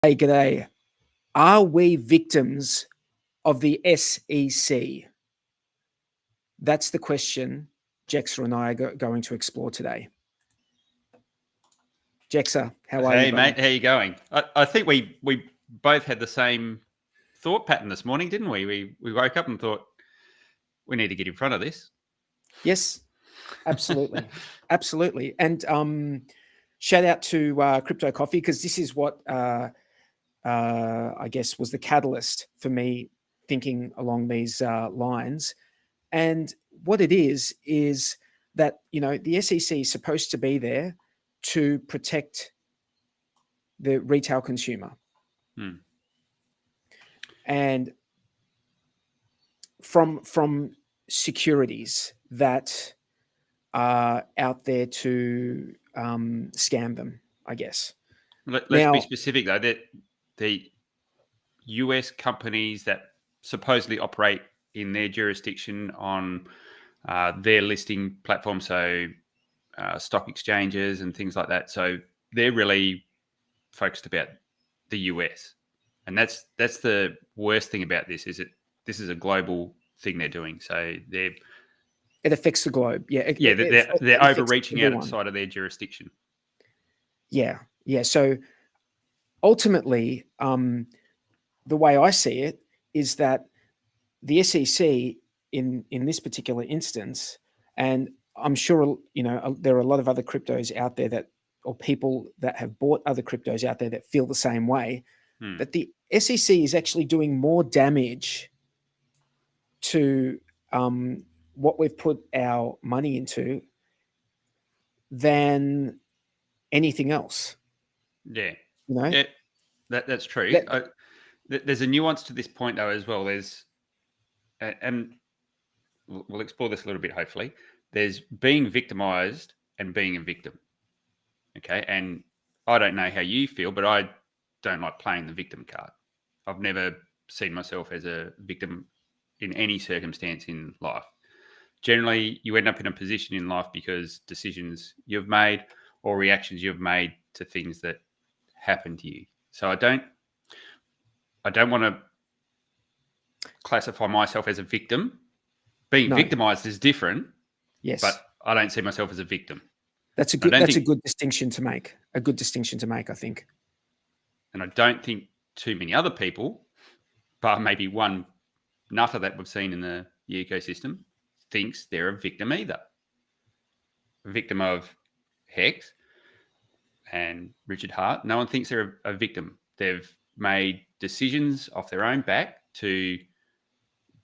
Hey, g'day. Are we victims of the SEC? That's the question Jexa and I are going to explore today. Jexa, how are you, Hey, buddy? mate, how you going? I think we both had the same thought pattern this morning, didn't we? We woke up and thought we need to get in front of this. Yes, absolutely. Absolutely. And shout out to Crypto Coffee, because this is what I guess was the catalyst for me thinking along these lines. And what it is that, the SEC is supposed to be there to protect the retail consumer. And from securities that are out there to scam them, I guess. Let's Now, be specific, though, that the US companies that supposedly operate in their jurisdiction on their listing platform, so stock exchanges and things like that, so they're really focused about the US. And that's the worst thing about this, is this is a global thing they're doing. So it affects the globe. Yeah, they're overreaching outside of their jurisdiction. Yeah. So ultimately, the way I see it is that the SEC in this particular instance, and I'm sure there are a lot of other cryptos out there or people that have bought other cryptos out there that feel the same way, that the SEC is actually doing more damage to what we've put our money into than anything else. Yeah. Yeah, that's true. There's a nuance to this point, though, as well. And we'll explore this a little bit, hopefully. There's being victimized and being a victim. Okay. And I don't know how you feel, but I don't like playing the victim card. I've never seen myself as a victim in any circumstance in life. Generally, you end up in a position in life because decisions you've made or reactions you've made to things that happen to you. So I don't want to classify myself as a victim. Being victimized is different. Yes, but I don't see myself as a victim. That's a good distinction to make. A good distinction to make, I think. And I don't think too many other people, but maybe one nutter that we've seen in the ecosystem, thinks they're a victim either. A victim of Hex and Richard Hart. No one thinks they're a victim. They've made decisions off their own back to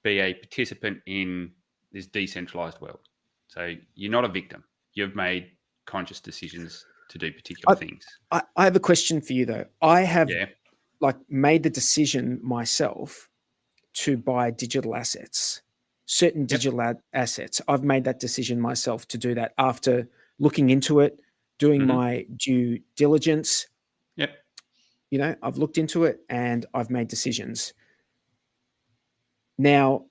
be a participant in this decentralized world. So you're not a victim. You've made conscious decisions to do particular things. I have a question for you, though. I have made the decision myself to buy digital assets, certain digital assets. I've made that decision myself to do that after looking into it, doing my due diligence. Yep. I've looked into it and I've made decisions. Now,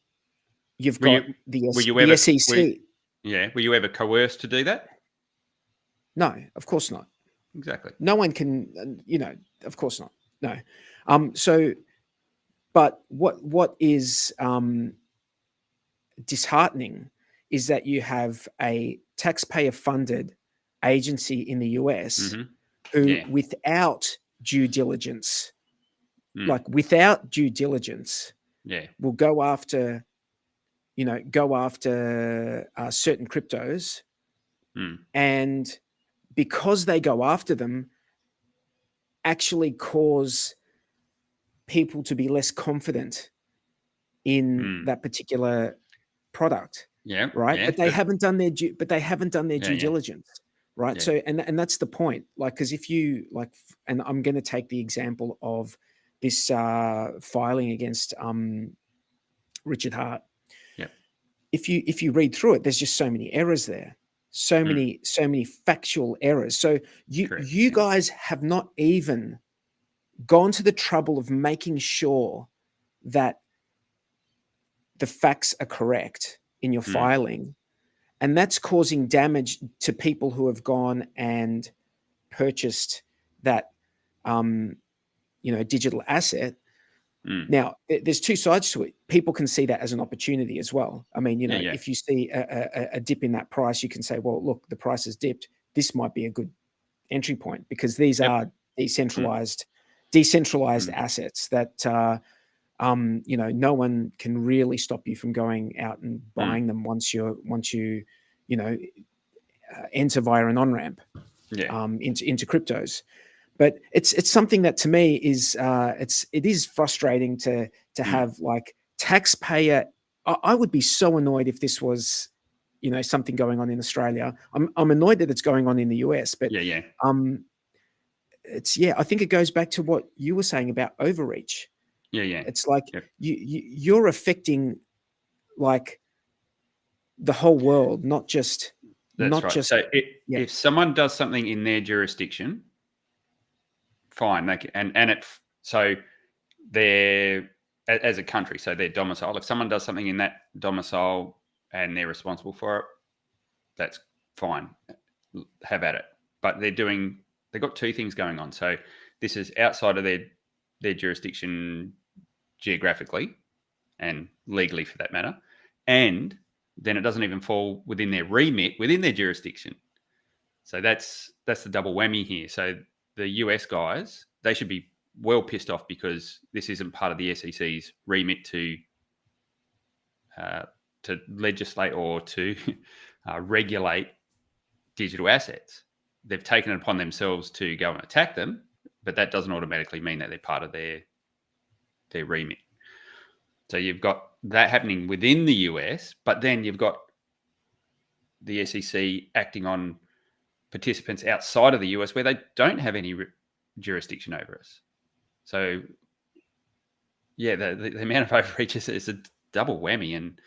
you've got the SEC. Were you ever coerced to do that? No, of course not. Exactly. No one can, of course not. No. But what is disheartening is that you have a taxpayer-funded agency in the US who, without due diligence, will go after certain cryptos, and because they go after them, actually cause people to be less confident in that particular product. Yeah. Right. Yeah, but they haven't done their due diligence. Right. Yeah. So, and that's the point. Because if you and I'm going to take the example of this filing against Richard Hart. Yeah. If you read through it, there's just so many errors there. So many factual errors. So you guys have not even gone to the trouble of making sure that the facts are correct in your filing. And that's causing damage to people who have gone and purchased that, digital asset. Mm. Now, there's two sides to it. People can see that as an opportunity as well. I mean, Yeah. if you see a dip in that price, you can say, well, look, the price has dipped. This might be a good entry point, because these are decentralized assets that no one can really stop you from going out and buying them once you enter via an on-ramp into cryptos. But it's something that, to me, is it is frustrating to have, like, taxpayer. I would be so annoyed if this was something going on in Australia. I'm annoyed that it's going on in the US, but I think it goes back to what you were saying about overreach. It's like you're affecting, like, the whole world, not just. That's right. So if someone does something in their jurisdiction, fine, they can, so they're, as a country, so their domicile. If someone does something in that domicile and they're responsible for it, that's fine. Have at it. But they've got two things going on. So this is outside of their jurisdiction geographically and legally, for that matter, and then it doesn't even fall within their remit within their jurisdiction. So that's the double whammy here. So the US guys, they should be well pissed off, because this isn't part of the SEC's remit to legislate or to regulate digital assets. They've taken it upon themselves to go and attack them, but that doesn't automatically mean that they're part of their remit. So you've got that happening within the US, but then you've got the SEC acting on participants outside of the US where they don't have any jurisdiction over us. So, the amount of overreach is a double whammy, and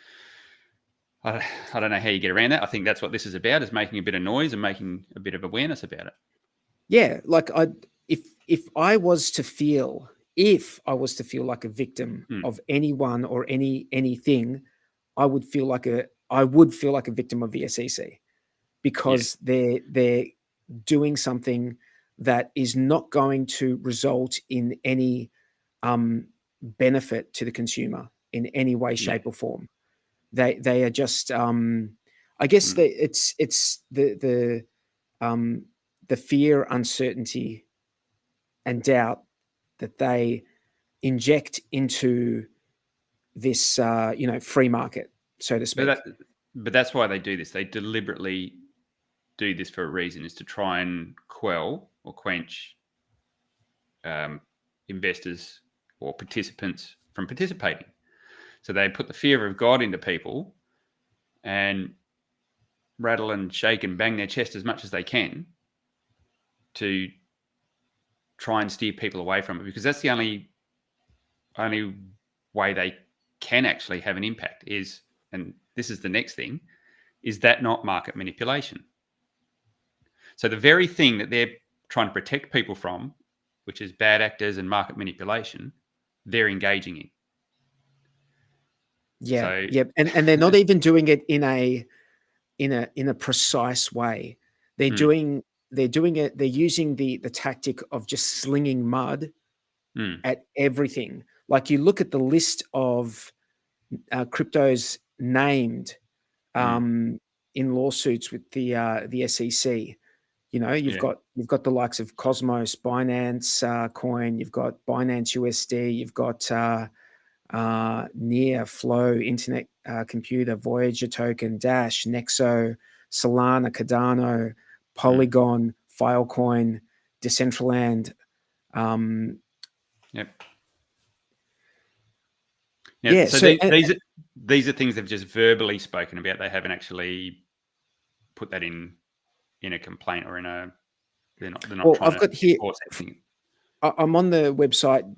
I don't know how you get around that. I think that's what this is about, is making a bit of noise and making a bit of awareness about it. Yeah, like, if I was to feel like a victim of anyone or anything, I would feel like a victim of the SEC, because they're doing something that is not going to result in any benefit to the consumer in any way, shape, or form. They are just, I guess, it's the fear, uncertainty, and doubt that they inject into this free market, so to speak. But that's why they do this. They deliberately do this for a reason, is to try and quell or quench investors or participants from participating. So they put the fear of God into people and rattle and shake and bang their chest as much as they can to try and steer people away from it, because that's the only way they can actually have an impact is, and this is the next thing, is that not market manipulation? So the very thing that they're trying to protect people from, which is bad actors and market manipulation, they're engaging in. Yeah, and they're not even doing it in a precise way. They're doing it. They're using the tactic of just slinging mud at everything. Like, you look at the list of cryptos named in lawsuits with the SEC. You've got the likes of Cosmos, Binance Coin. You've got Binance USD. You've got Near, Flow, Internet Computer, Voyager Token, Dash, Nexo, Solana, Cardano, Polygon, Filecoin, Decentraland. So these are things they've just verbally spoken about. They haven't actually put that in a complaint or in a. They're not well, trying I've got here. Anything. I'm on the website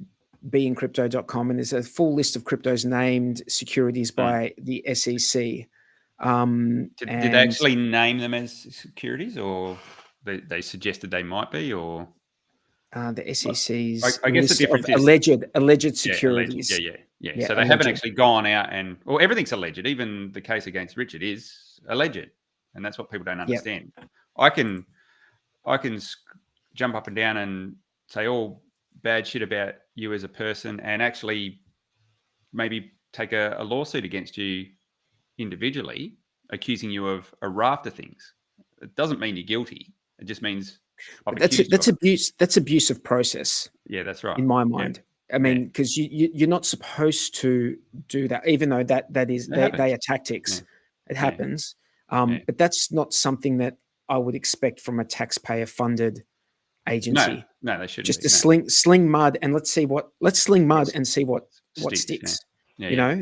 beinccrypto.com, and there's a full list of cryptos named securities by the SEC. Did they actually name them as securities, or they suggested they might be, or the SEC's I guess list the difference of alleged securities? Yeah. So they haven't actually gone out and, well, everything's alleged. Even the case against Richard is alleged, and that's what people don't understand. I can jump up and down and say all bad shit about you as a person and actually maybe take a lawsuit against you individually, accusing you of a raft of things. It doesn't mean you're guilty. It just means I've accused that's you. abuse. That's abuse of process. Yeah, that's right. In my mind. I mean, because you're not supposed to do that, even though they are tactics. It happens, but that's not something that I would expect from a taxpayer-funded agency. No, they shouldn't. Just to sling mud, and let's sling mud and see what sticks.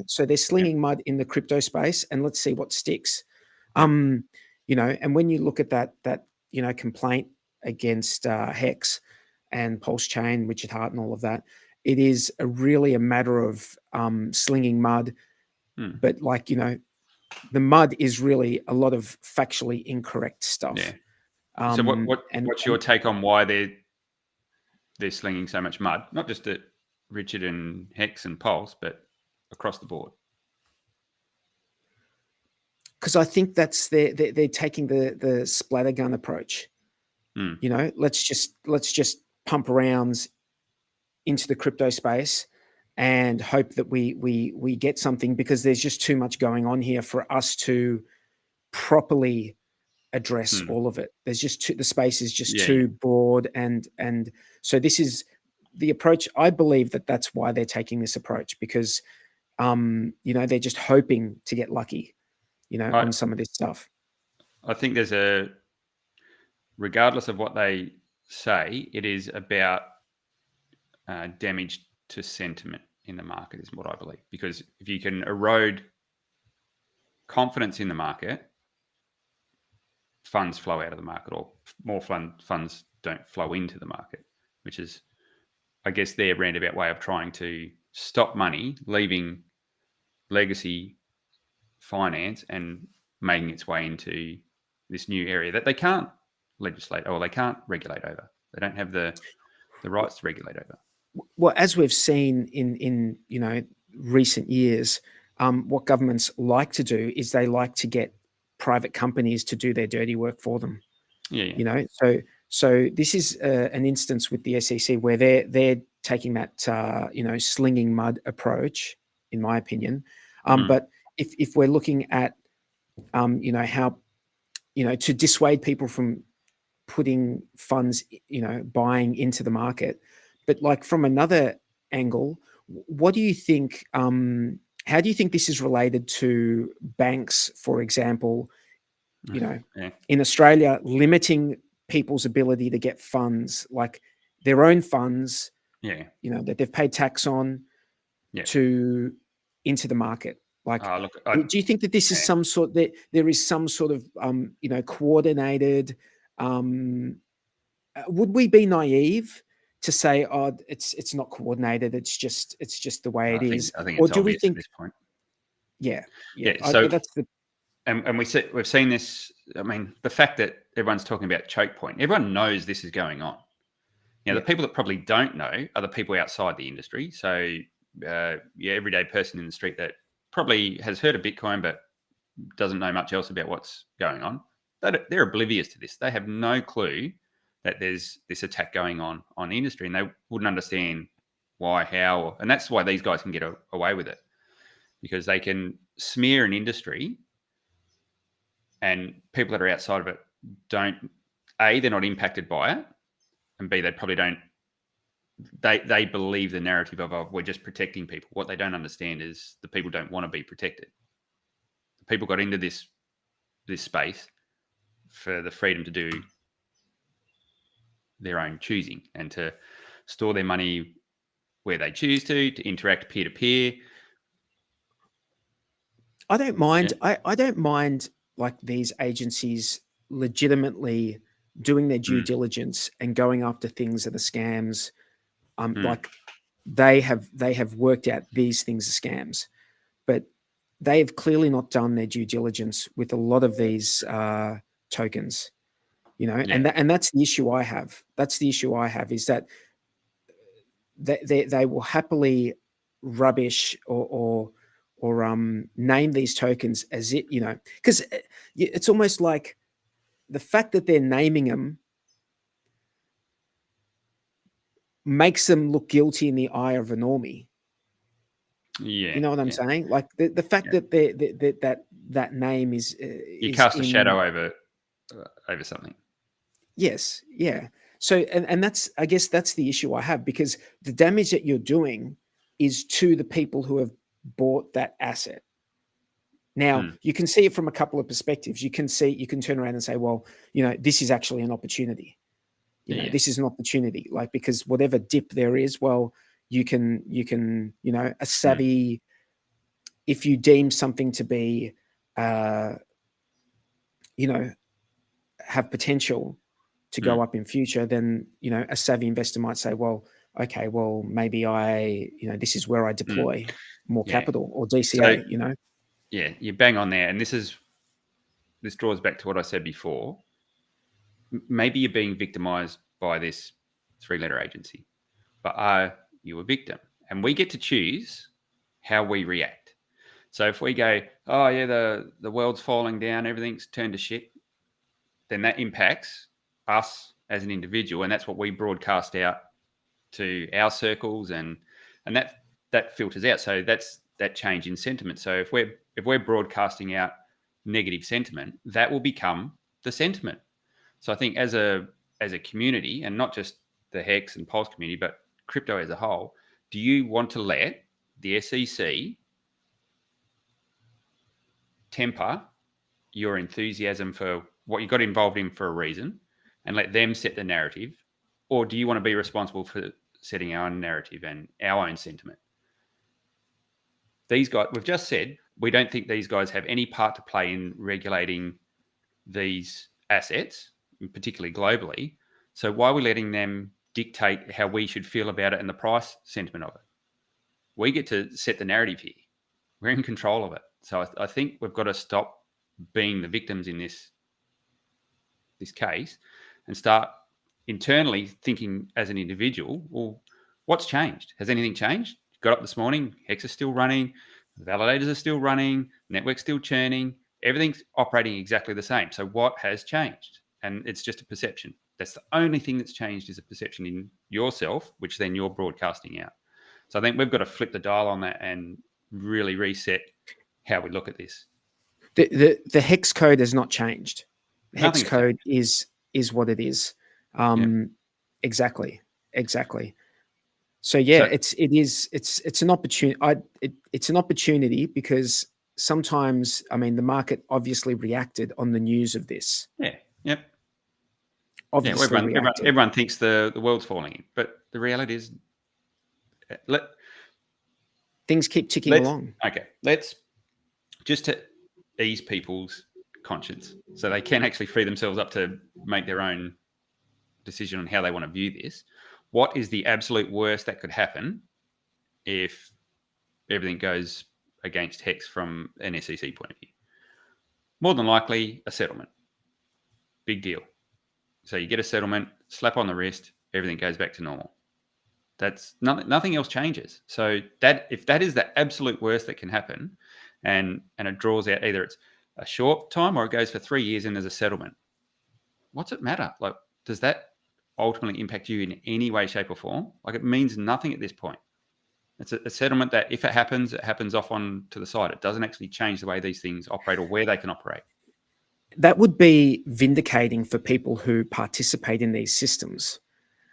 So they're slinging mud in the crypto space, and let's see what sticks. And when you look at that complaint against Hex and Pulse Chain, Richard Hart, and all of that, it is really a matter of slinging mud. But the mud is really a lot of factually incorrect stuff. So what's your take on why they're slinging so much mud? Not just at Richard and Hex and Pulse, but across the board. Because I think that's they're taking the splattergun approach. Let's just pump rounds into the crypto space and hope that we get something, because there's just too much going on here for us to properly address all of it. There's just the space is just too broad, and so this is the approach. I believe that's why they're taking this approach, because they're just hoping to get lucky, on some of this stuff. I think regardless of what they say, it is about damage to sentiment in the market, is what I believe. Because if you can erode confidence in the market, funds flow out of the market, or more funds don't flow into the market, which is, I guess, their roundabout way of trying to stop money leaving legacy finance and making its way into this new area that they can't legislate, or they can't regulate over. They don't have the rights to regulate over. Well, as we've seen in recent years, what governments like to do is they like to get private companies to do their dirty work for them. So this is an instance with the SEC where they're taking that slinging mud approach, in my opinion. But if we're looking at how to dissuade people from putting funds, buying into the market, but like from another angle, what do you think? How do you think this is related to banks, for example? In Australia, limiting people's ability to get funds, like their own funds, that they've paid tax on, into the market. Like, do you think that this is some sort that there is some sort of coordinated? Would we be naive to say, "Oh, it's not coordinated. It's just the way it is"? I think it's obvious at this point. Yeah. So that's the. And we've seen this. I mean, the fact that everyone's talking about choke point, everyone knows this is going on. The people that probably don't know are the people outside the industry. So, everyday person in the street that probably has heard of Bitcoin but doesn't know much else about what's going on. They're oblivious to this. They have no clue that there's this attack going on the industry, and they wouldn't understand why, how, and that's why these guys can get away with it, because they can smear an industry, and people that are outside of it don't. A, they're not impacted by it, and B, they probably don't. They believe the narrative of we're just protecting people. What they don't understand is the people don't want to be protected. The people got into this space for the freedom to do their own choosing and to store their money where they choose to interact peer to peer. I don't mind. I don't mind like these agencies legitimately doing their due diligence and going after things that are scams. Like they have worked out these things are scams, but they have clearly not done their due diligence with a lot of these tokens, and that's the issue I have. That's the issue I have, is that they will happily rubbish or name these tokens as it, because it's almost like the fact that they're naming them makes them look guilty in the eye of a normie. Yeah, you know what I'm saying? Like the fact that that name is you is cast a in shadow over something. yes, yeah. So and that's, I guess that's the issue I have, because the damage that you're doing is to the people who have bought that asset. Now, you can see it from a couple of perspectives. You can turn around and say, well, this is actually an opportunity. This is an opportunity, like, because whatever dip there is, well, you can, a savvy, if you deem something to be, have potential to go up in future, then, a savvy investor might say, well, okay, well, maybe this is where I deploy more capital, or DCA, So, yeah, you bang on there. And this draws back to what I said before. Maybe you're being victimized by this 3-letter agency, but are you a victim? And we get to choose how we react. So if we go, oh yeah, the world's falling down, everything's turned to shit, then that impacts us as an individual, and that's what we broadcast out to our circles, and that filters out. So that's that change in sentiment. So if we're broadcasting out negative sentiment, that will become the sentiment. So I think as a community, and not just the Hex and Pulse community, but crypto as a whole, do you want to let the SEC temper your enthusiasm for what you got involved in for a reason and let them set the narrative? Or do you want to be responsible for setting our own narrative and our own sentiment? These guys, we've just said, we don't think these guys have any part to play in regulating these assets, particularly globally. So why are we letting them dictate how we should feel about it and the price sentiment of it? We get to set the narrative here. We're in control of it. So I think we've got to stop being the victims in this case and start internally thinking as an individual, well, what's changed? Has anything changed? Got up this morning, Hex is still running, the validators are still running, network's still churning, everything's operating exactly the same. So what has changed? And it's just a perception. That's the only thing that's changed, is a perception in yourself, which then you're broadcasting out. So I think we've got to flip the dial on that and really reset how we look at this. The hex code has not changed. The hex Nothing's code changed. is what it is. Exactly. So yeah, it's an opportunity. It's an opportunity, because sometimes, I mean, the market obviously reacted on the news of this. Yeah. Yep. Obviously, everyone thinks the world's falling, but the reality is, things keep ticking along. Okay, let's just to ease people's conscience, so they can actually free themselves up to make their own decision on how they want to view this. What is the absolute worst that could happen if everything goes against Hex from an SEC point of view? More than likely, a settlement. Big deal. So you get a settlement, slap on the wrist, everything goes back to normal. That's nothing else changes. So that, if that is the absolute worst that can happen, and it draws out, either it's a short time or it goes for 3 years and there's a settlement, what's it matter? Like, does that ultimately impact you in any way, shape, or form? Like, it means nothing at this point. It's a settlement that, if it happens off on to the side. It doesn't actually change the way these things operate or where they can operate. That would be vindicating for people who participate in these systems.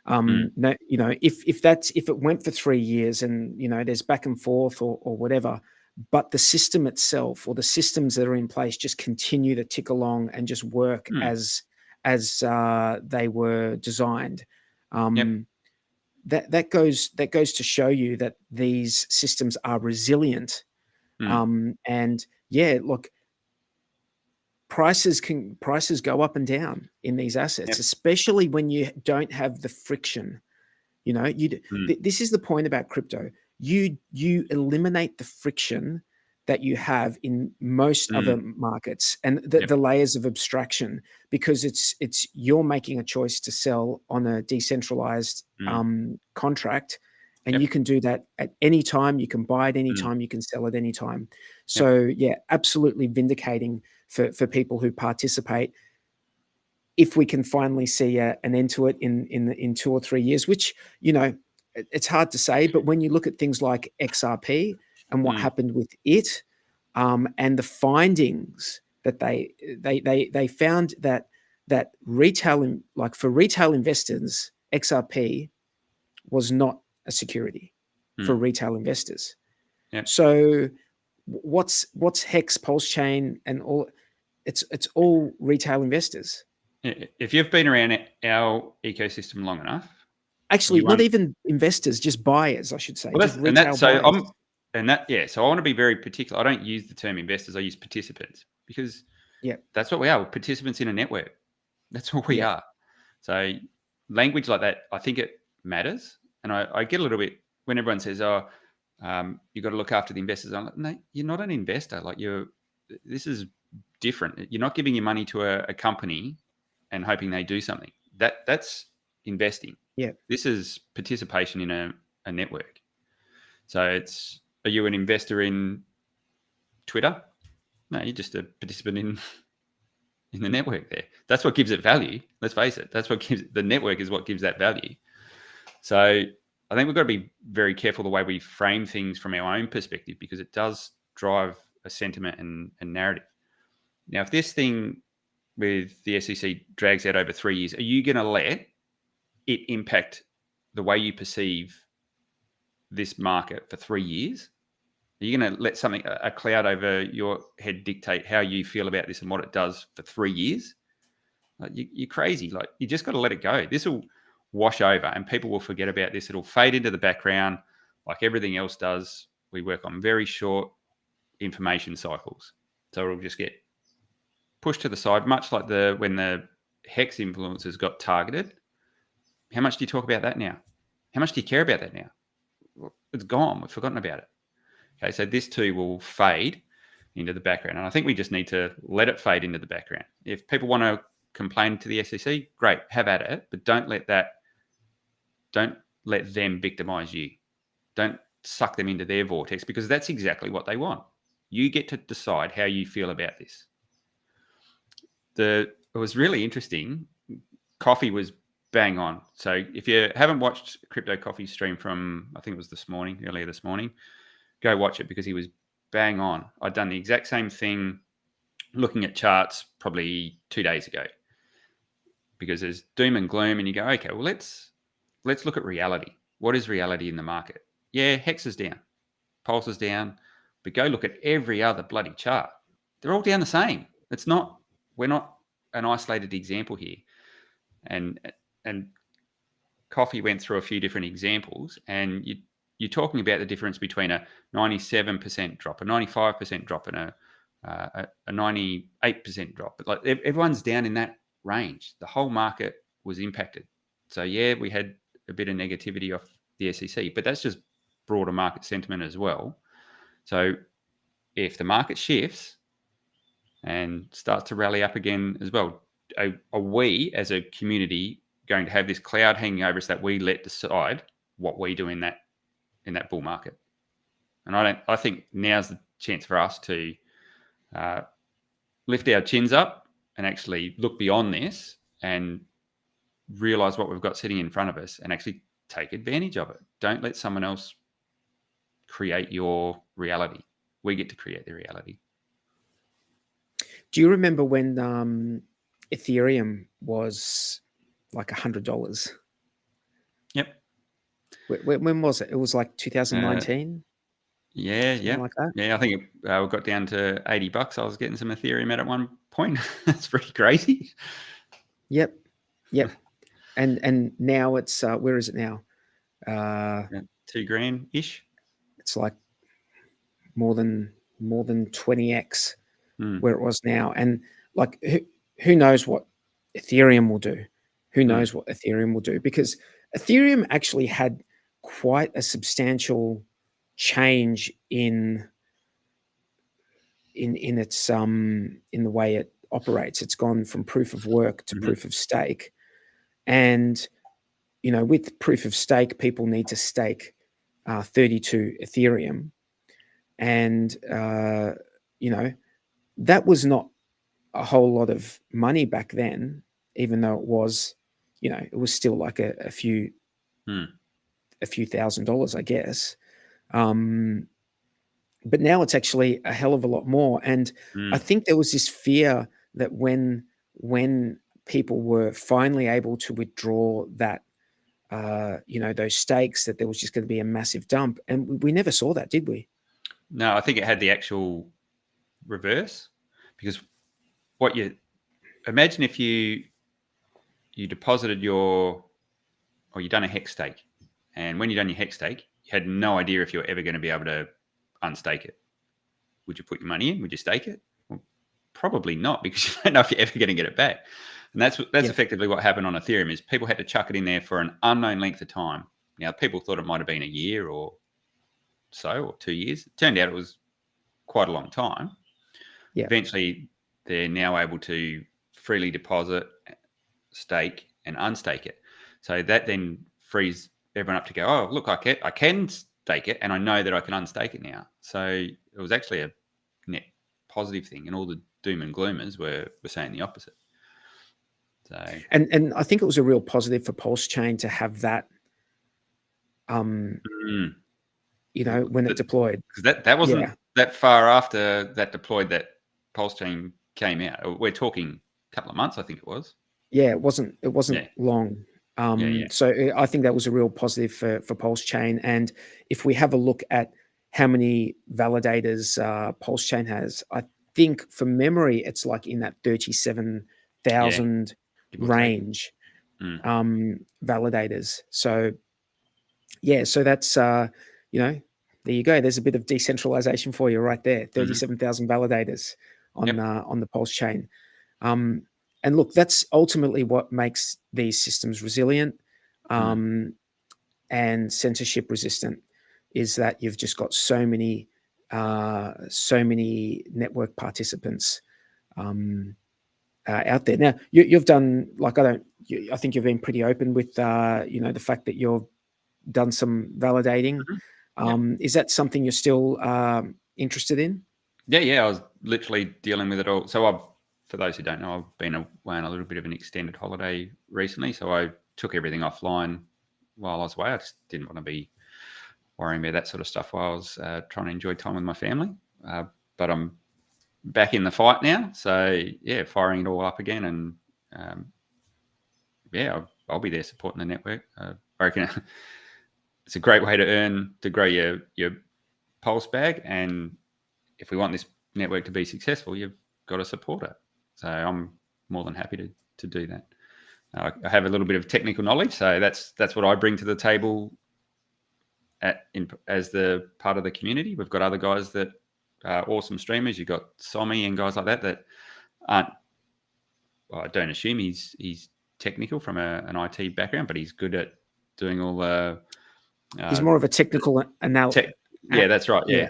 No, if it went for 3 years and, there's back and forth or whatever, but the system itself, or the systems that are in place, just continue to tick along and just work as they were designed. That goes to show you that these systems are resilient. And yeah, look, prices go up and down in these assets, especially when you don't have the friction. This is the point about crypto. You eliminate the friction that you have in most other markets, and the layers of abstraction, because it's you're making a choice to sell on a decentralized contract, and you can do that at any time. You can buy at any time. You can sell at any time. So yeah, absolutely vindicating for people who participate. if we can finally see an end to it in 2 or 3 years, which, it's hard to say, but when you look at things like XRP and what happened with it, and the findings that they found that for retail investors, XRP was not a security for retail investors. Yep. So what's Hex, Pulse Chain, and all? It's all retail investors. If you've been around our ecosystem long enough, actually, not even investors, just buyers, I should say, well, just retail buyers. So I want to be very particular. I don't use the term investors; I use participants, because that's what we are. We're participants in a network. That's what we are. So language like that, I think it matters. And I get a little bit when everyone says, "Oh, you've got to look after the investors." I'm like, no, you're not an investor. Like this is different. You're not giving your money to a company and hoping they do something. That's investing. Yeah. This is participation in a network. So are you an investor in Twitter? No, you're just a participant in the network there. That's what gives it value. Let's face it. That's what gives the network is what gives that value. So I think we've got to be very careful the way we frame things from our own perspective, because it does drive a sentiment and narrative. Now, if this thing with the SEC drags out over 3 years, are you going to let it impact the way you perceive this market for 3 years? Are you going to let a cloud over your head dictate how you feel about this and what it does for 3 years? Like, you're crazy. Like, you just got to let it go. This will wash over and people will forget about this. It'll fade into the background like everything else does. We work on very short information cycles. So it'll just get pushed to the side, much like when the Hex influencers got targeted. How much do you talk about that now? How much do you care about that now? It's gone. We've forgotten about it. Okay, so this too will fade into the background. And I think we just need to let it fade into the background. If people want to complain to the SEC, great, have at it, but don't let them victimize you. Don't suck them into their vortex, because that's exactly what they want. You get to decide how you feel about this. It was really interesting. Coffee was bang on. So if you haven't watched Crypto Coffee's stream from, I think it was earlier this morning, go watch it, because he was bang on. I'd done the exact same thing looking at charts probably 2 days ago, because there's doom and gloom and you go, okay, well, let's look at reality. What is reality in the market? Yeah, Hex is down, Pulse is down, but go look at every other bloody chart. They're all down the same. We're not an isolated example here. And Coffee went through a few different examples, and you're talking about the difference between a 97% drop, a 95% drop, and a 98% drop. But like, everyone's down in that range. The whole market was impacted. So yeah, we had a bit of negativity off the SEC, but that's just broader market sentiment as well. So if the market shifts and starts to rally up again as well, are we as a community going to have this cloud hanging over us that we let decide what we do in that bull market? And I think now's the chance for us to lift our chins up and actually look beyond this and realize what we've got sitting in front of us and actually take advantage of it. Don't let someone else create your reality. We get to create the reality. Do you remember when Ethereum was like $100? Yep. When was it? It was like 2019. Yeah. Like that. Yeah, I think we got down to $80. I was getting some Ethereum at one point. That's pretty crazy. Yep. And now it's where is it now? $2,000 ish. It's like more than 20x where it was now. And like, who knows what Ethereum will do? Who knows what Ethereum will do? Because Ethereum actually had quite a substantial change in its in the way it operates. It's gone from proof of work to proof of stake. And with proof of stake, people need to stake 32 Ethereum. And that was not a whole lot of money back then. even though it was, it was still like a few $1,000, I guess. But now it's actually a hell of a lot more. And I think there was this fear that when people were finally able to withdraw that, those stakes, that there was just going to be a massive dump. And we never saw that, did we? No, I think it had the actual reverse, because imagine if you deposited or you done a hex stake, and when you done your hex stake, you had no idea if you were ever going to be able to unstake it. Would you put your money in? Would you stake it? Well, probably not, because you don't know if you're ever going to get it back. And that's effectively what happened on Ethereum, is people had to chuck it in there for an unknown length of time. Now, people thought it might have been a year or so, or 2 years. It turned out it was quite a long time. Yeah. Eventually, they're now able to freely deposit, stake, and unstake it. So that then frees everyone up to go, oh, look, I can stake it, and I know that I can unstake it now. So it was actually a net positive thing, and all the doom and gloomers were saying the opposite. So and I think it was a real positive for Pulse Chain to have that, when it deployed. Because that wasn't that far after that deployed that Pulse Chain came out. We're talking a couple of months, I think it was. Yeah, it wasn't long. So I think that was a real positive for Pulse Chain. And if we have a look at how many validators Pulse Chain has, I think from memory, it's like in that 37,000 range, validators. So, so that's, there you go. There's a bit of decentralization for you right there. 37,000 validators on the Pulse Chain. And look, that's ultimately what makes these systems resilient and censorship resistant, is that you've just got so many network participants out there. Now, you've done, like, I think you've been pretty open with, the fact that you've done some validating. Is that something you're still interested in? Yeah. I was literally dealing with it all. So for those who don't know, I've been away on a little bit of an extended holiday recently. So I took everything offline while I was away. I just didn't want to be worrying about that sort of stuff while I was trying to enjoy time with my family. But I'm back in the fight now. So, firing it all up again. And, I'll be there supporting the network. I reckon it's a great way to grow your Pulse bag. And if we want this network to be successful, you've got to support it. So I'm more than happy to do that. I have a little bit of technical knowledge, so that's what I bring to the table as the part of the community. We've got other guys that are awesome streamers. You've got Somi and guys like that aren't. Well, I don't assume he's technical from an IT background, but he's good at doing all the. He's more of a technical analyst. That's right. Yeah,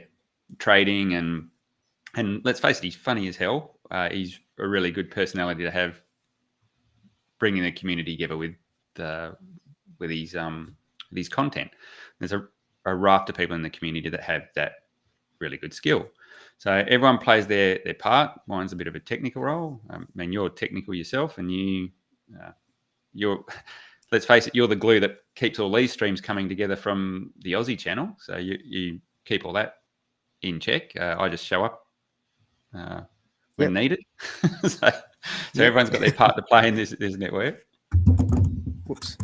trading and let's face it, he's funny as hell. He's a really good personality to have, bringing the community together with his content. There's a raft of people in the community that have that really good skill. So everyone plays their part. Mine's a bit of a technical role. You're technical yourself, and you're let's face it, you're the glue that keeps all these streams coming together from the Aussie channel. So you keep all that in check. I just show up when needed. so everyone's got their part to play in this network. Whoops.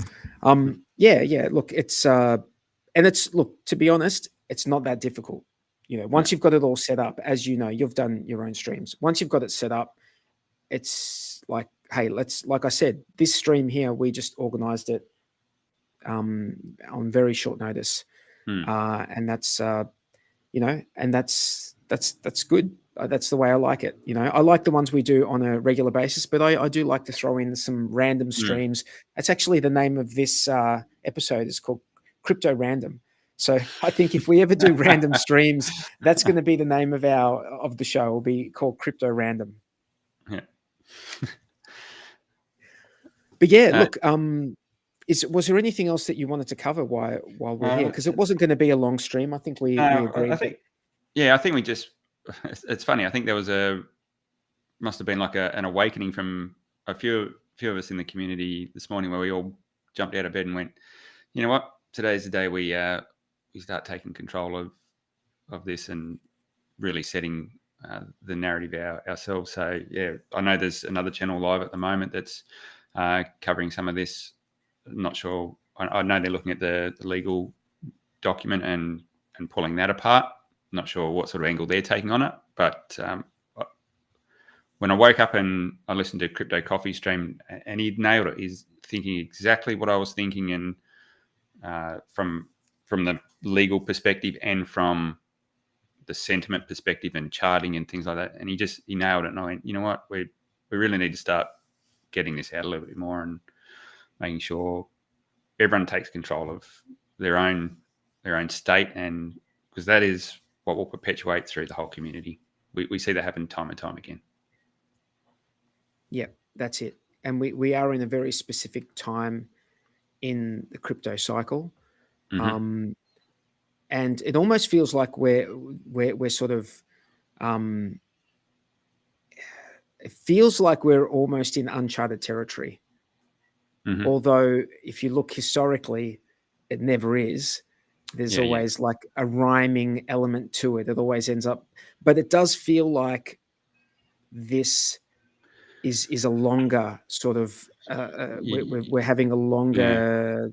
Look, it's to be honest, it's not that difficult. Once you've got it all set up, as you've done your own streams. Once you've got it set up, it's like, hey, like I said, this stream here, we just organized it on very short notice. And that's that's good. That's the way I like it. I like the ones we do on a regular basis, but I do like to throw in some random streams. That's actually the name of this episode. It's called Crypto Random. So I think if we ever do random streams, that's going to be the name of the show. It'll be called Crypto Random. Yeah. But look, was there anything else that you wanted to cover while we're here? Because it wasn't going to be a long stream. I think we agreed. I think we just. It's funny. I think there must have been like an awakening from a few few of us in the community this morning where we all jumped out of bed and went, you know what, today's the day we start taking control of this and really setting the narrative ourselves. So yeah, I know there's another channel live at the moment that's covering some of this. I'm not sure. I know they're looking at the legal document and pulling that apart. I'm not sure what sort of angle they're taking on it, but when I woke up and I listened to Crypto Coffee Stream, and he nailed it. He's thinking exactly what I was thinking, and from the legal perspective and from the sentiment perspective and charting and things like that. And he nailed it. And I went, you know what, we really need to start getting this out a little bit more and making sure everyone takes control of their own state, and because that is what will perpetuate through the whole community. We see that happen time and time again. Yeah, that's it. And we are in a very specific time in the crypto cycle. Mm-hmm. And it almost feels like we're sort of, it feels like we're almost in uncharted territory. Mm-hmm. Although if you look historically, it never is. There's always like a rhyming element to it. It always ends up, but it does feel like this is a longer sort of, we're having a longer,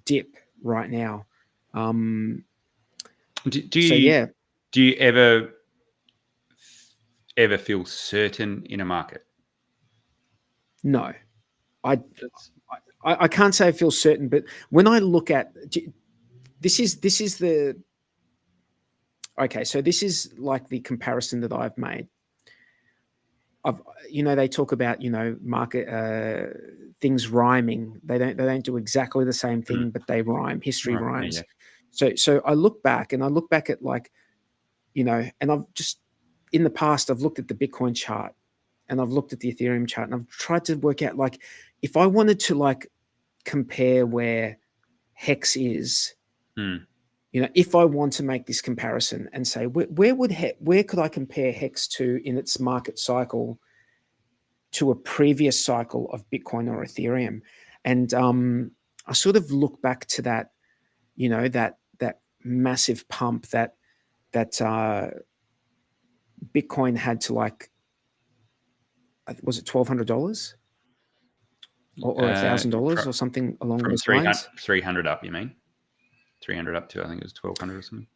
dip right now. Do you ever feel certain in a market? No, I can't say I feel certain, but when I look at this is the okay. So this is like the comparison that I've made. They talk about market things rhyming. They don't do exactly the same thing, but they rhyme. History rhymes. Yeah. So I look back at like, and I've just in the past I've looked at the Bitcoin chart and I've looked at the Ethereum chart and I've tried to work out like if I wanted to like compare where Hex is, if I want to make this comparison and say where could I compare Hex to in its market cycle to a previous cycle of Bitcoin or Ethereum, and I sort of look back to that, that massive pump that Bitcoin had to like, was it $1,200 or $1,000 or something along those lines? 300 up, you mean? 300 up to, I think it was 1,200 or something.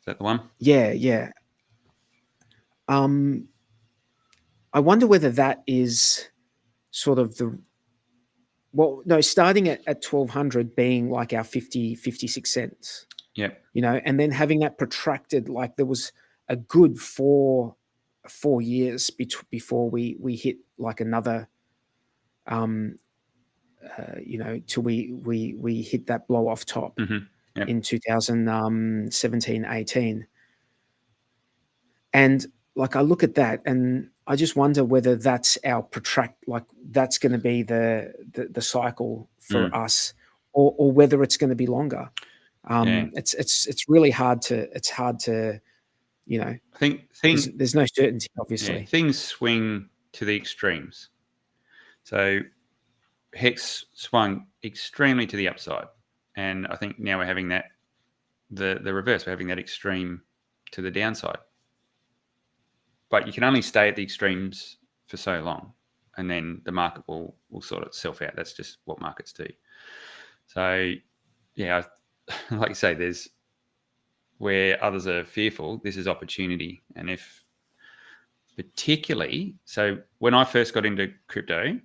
Is that the one? Yeah. I wonder whether that is sort of starting at 1,200 being like our 56 cents. Yeah. And then having that protracted, like there was a good four years before we hit like another, till we hit that blow off top in 2017, 18. And like I look at that and I just wonder whether that's our that's going to be the cycle for us, or whether it's going to be longer. It's really hard to I think there's no certainty, obviously. Yeah, things swing to the extremes. So Hex swung extremely to the upside, and I think now we're having that the reverse. We're having that extreme to the downside. But you can only stay at the extremes for so long, and then the market will sort itself out. That's just what markets do. So, yeah, like you say, there's where others are fearful, this is opportunity. And if particularly, so when I first got into crypto,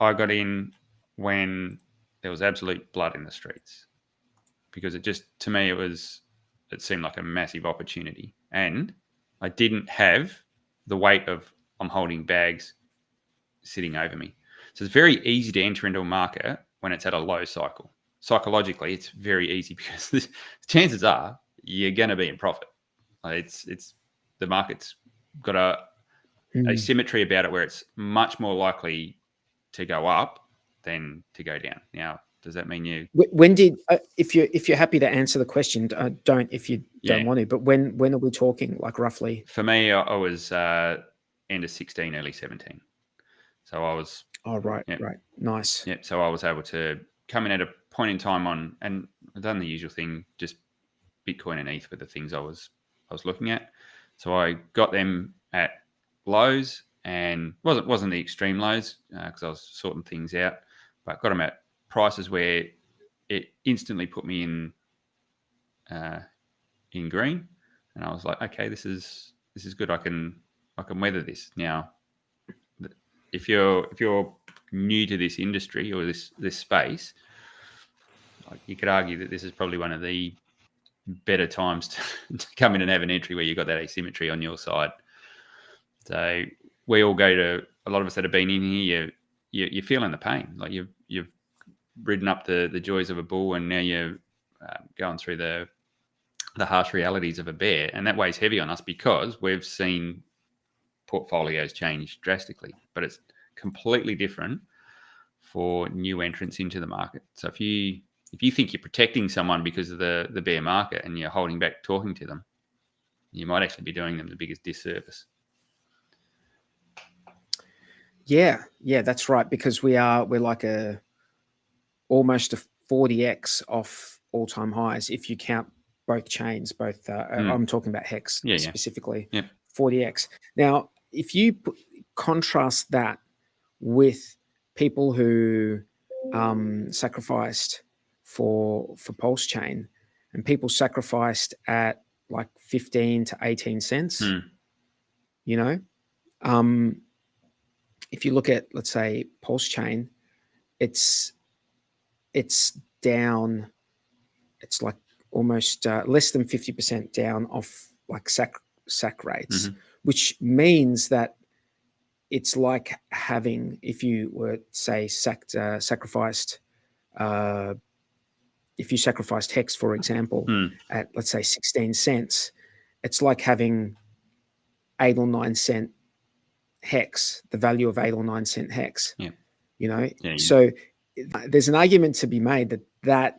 I got in when there was absolute blood in the streets, because to me, it seemed like a massive opportunity. And I didn't have the weight of I'm holding bags sitting over me. So it's very easy to enter into a market when it's at a low cycle. Psychologically, it's very easy because the chances are you're going to be in profit. It's the market's got a symmetry about it where it's much more likely to go up than to go down. Now, does that mean you? When did if you're happy to answer the question, don't if you don't want to. But when are we talking, like roughly? For me, I was end of 16, early 17. So I was. Oh, right. Nice. Yeah. So I was able to come in at a point in time and I've done the usual thing, just Bitcoin and ETH were the things I was looking at. So I got them at lows and wasn't the extreme lows because I was sorting things out, but got them at prices where it instantly put me in green, and I was like, okay, this is good. I can weather this. Now, if you're new to this industry or this space, you could argue that this is probably one of the better times to come in and have an entry where you've got that asymmetry on your side. So we all go to, a lot of us that have been in here, you're feeling the pain. Like you've ridden up the joys of a bull, and now you're going through the harsh realities of a bear, and that weighs heavy on us because we've seen portfolios change drastically. But it's completely different for new entrants into the market. So if you think you're protecting someone because of the bear market and you're holding back talking to them, you might actually be doing them the biggest disservice. Yeah, that's right. Because we're like almost a 40x off all-time highs if you count both chains. I'm talking about Hex specifically. 40x. Now, if you contrast that with people who sacrificed for Pulse Chain, and people sacrificed at like 15 to 18 cents, you know, if you look at, let's say, Pulse Chain, it's down. It's like almost less than 50% down off like sac rates, which means that it's like having, if you were, say, sacrificed, if you sacrificed Hex, for example, at, let's say, 16 cents, it's like having 8 or 9 cent Hex, the value of 8 or 9 cent Hex. So there's an argument to be made that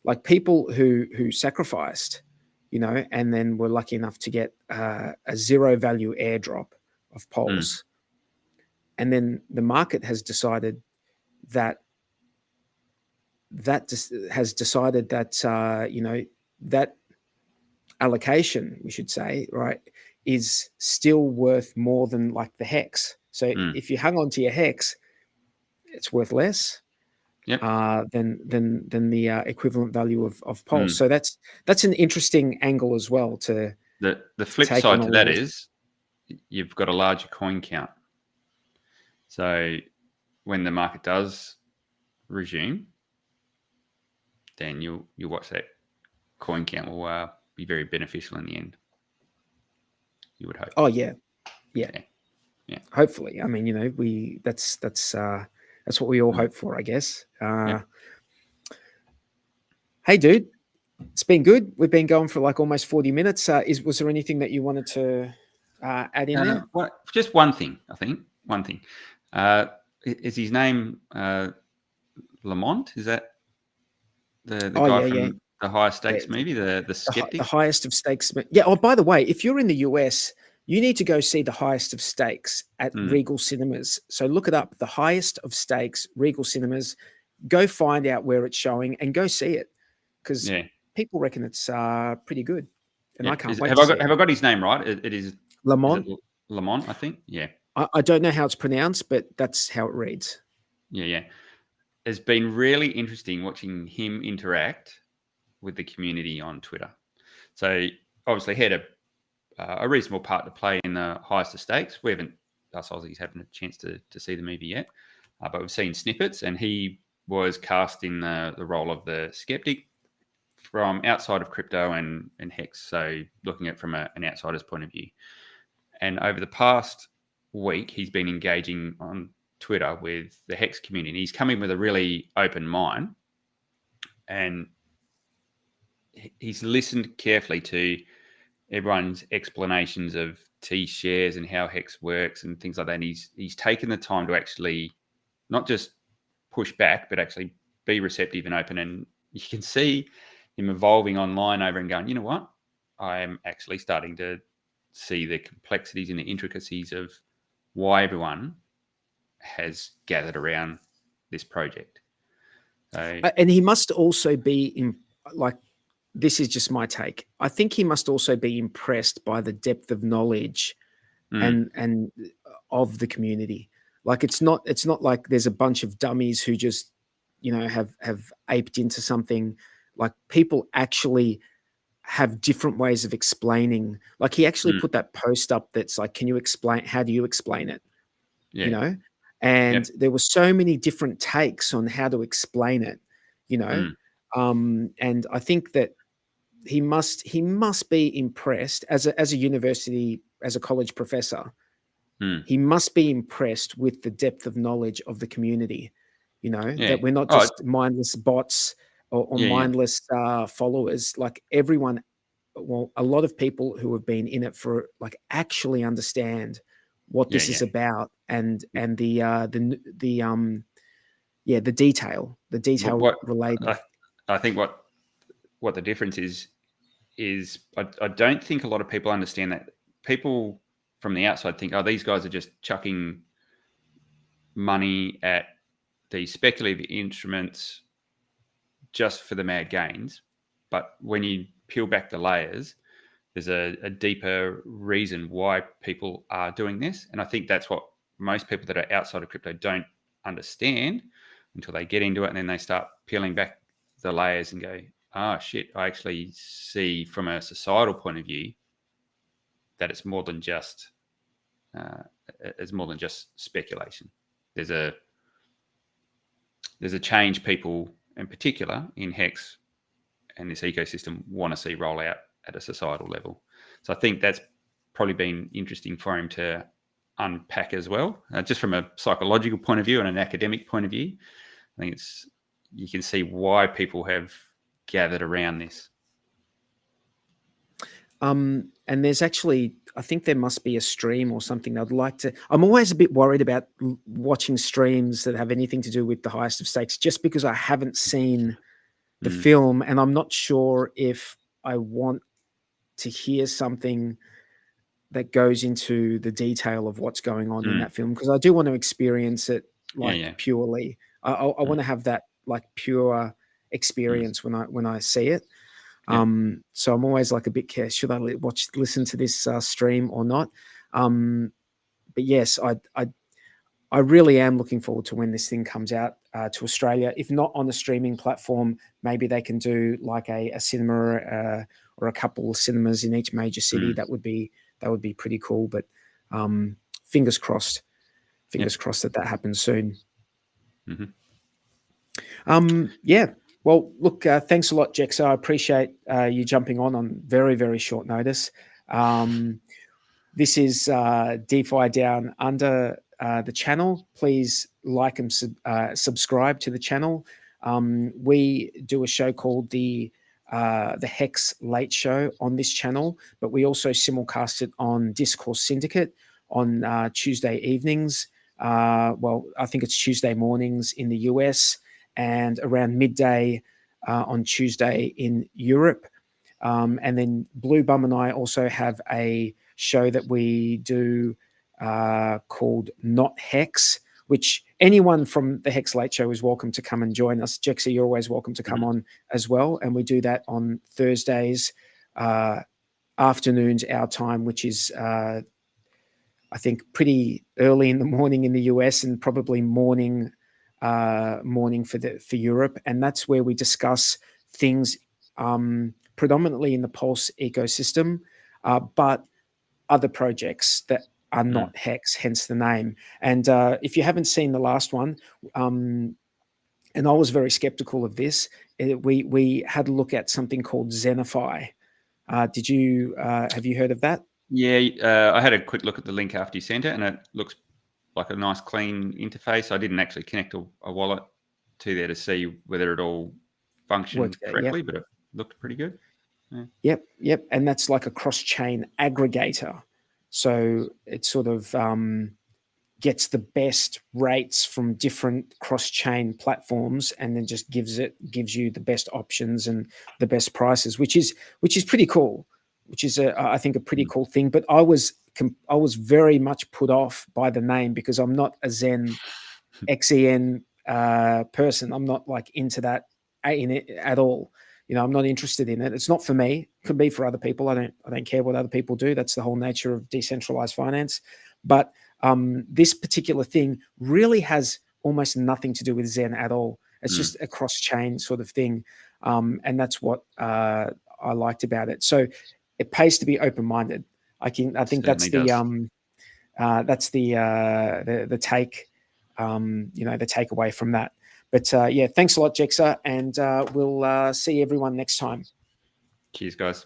like people who sacrificed, and then were lucky enough to get a zero value airdrop of Pulse, and then the market has decided that that allocation, we should say, right, is still worth more than like the Hex. So if you hung on to your Hex, it's worth less than the equivalent value of Pulse. So that's an interesting angle as well. To the flip side to that is you've got a larger coin count. So when the market does resume, then you'll watch that coin count will be very beneficial in the end. You would hope. Oh yeah. Hopefully, I mean, that's what we all hope for, I guess. Hey, dude, it's been good. We've been going for like almost 40 minutes. Was there anything that you wanted to add in there? Just one thing, I think. One thing. Is his name Lamont? Is that the guy from the Higher Stakes movie, the skeptic? The Highest of Stakes. Yeah. Oh, by the way, if you're in the US, you need to go see The Highest of Stakes at Regal Cinemas. So look it up, The Highest of Stakes, Regal Cinemas. Go find out where it's showing and go see it, because people reckon it's pretty good. And I can't wait to see it. Have I got his name right? It is Lamont. Lamont, I think. Yeah. I don't know how it's pronounced, but that's how it reads. Yeah. It's been really interesting watching him interact with the community on Twitter. So obviously he had a reasonable part to play in the Highest of Stakes. We haven't, us Aussies haven't a chance to see the movie yet, but we've seen snippets, and he was cast in the role of the skeptic from outside of crypto and Hex. So looking at it from an outsider's point of view. And over the past week, he's been engaging on Twitter with the Hex community. He's come in with a really open mind, and he's listened carefully to everyone's explanations of T shares and how Hex works and things like that. And he's taken the time to actually not just push back, but actually be receptive and open. And you can see him evolving online over and going, you know what? I am actually starting to see the complexities and the intricacies of why everyone has gathered around this project. And he must also be this is just my take. I think he must also be impressed by the depth of knowledge and of the community. Like it's not like there's a bunch of dummies who just, have aped into something. Like people actually have different ways of explaining. Like he actually put that post up that's like, how do you explain it? Yeah. And there were so many different takes on how to explain it, and I think that he must be impressed as a university, as a college professor. He must be impressed with the depth of knowledge of the community, that we're not just mindless bots or mindless followers. Like everyone, well, a lot of people who have been in it for like actually understand what this is about, and the detail related. I think what the difference is I don't think a lot of people understand that. People from the outside think, oh, these guys are just chucking money at these speculative instruments just for the mad gains. But when you peel back the layers, there's a deeper reason why people are doing this. And I think that's what most people that are outside of crypto don't understand until they get into it, and then they start peeling back the layers and go, oh shit, I actually see from a societal point of view that it's more than just speculation. There's a change people in particular in Hex and this ecosystem want to see roll out at a societal level. So I think that's probably been interesting for him to unpack as well, just from a psychological point of view and an academic point of view. I think you can see why people have gathered around this. And there's actually, I think there must be a stream or something. I'm always a bit worried about watching streams that have anything to do with the highest of stakes, just because I haven't seen the film and I'm not sure if I want to hear something that goes into the detail of what's going on in that film, because I do want to experience it purely. I want to have that like pure experience when I see it. So I'm always like a bit careful. Should I listen to this stream or not? But yes, I really am looking forward to when this thing comes out to Australia. If not on a streaming platform, maybe they can do like a cinema or a couple of cinemas in each major city. That would be pretty cool. But fingers crossed that happens soon. Well, look, thanks a lot, Jexa. I appreciate you jumping on very, very short notice. This is DeFi Down Under, the channel. Please like and subscribe to the channel. We do a show called the Hex Late Show on this channel, but we also simulcast it on Discourse Syndicate on Tuesday evenings. Well, I think it's Tuesday mornings in the US, and around midday on Tuesday in Europe. And then Blue Bum and I also have a show that we do called Not Hex, which anyone from the Hex Late Show is welcome to come and join us. Jexa, you're always welcome to come on as well. And we do that on Thursdays, afternoons, our time, which is I think pretty early in the morning in the US, and probably morning for Europe. And that's where we discuss things predominantly in the Pulse ecosystem, but other projects that are not Hex, hence the name. And if you haven't seen the last one, and I was very skeptical of this, we had a look at something called Zenify. Have you heard of that? Yeah, I had a quick look at the link after you sent it, and it looks like a nice clean interface. I didn't actually connect a wallet to there to see whether it all functioned correctly, but it looked pretty good. Yep. And that's like a cross-chain aggregator. So it sort of gets the best rates from different cross-chain platforms, and then just gives you the best options and the best prices, which is pretty cool. Which is I think a pretty cool thing. But I was very much put off by the name because I'm not a Zen XEN person. I'm not like into that in it at all. I'm not interested in it. It's not for me. Could be for other people. I don't care what other people do. That's the whole nature of decentralized finance. But this particular thing really has almost nothing to do with Zen at all. It's just a cross-chain sort of thing, and that's what I liked about it. So it pays to be open-minded. I think that's the take, the takeaway from that. But thanks a lot, Jexa, and we'll see everyone next time. Cheers, guys.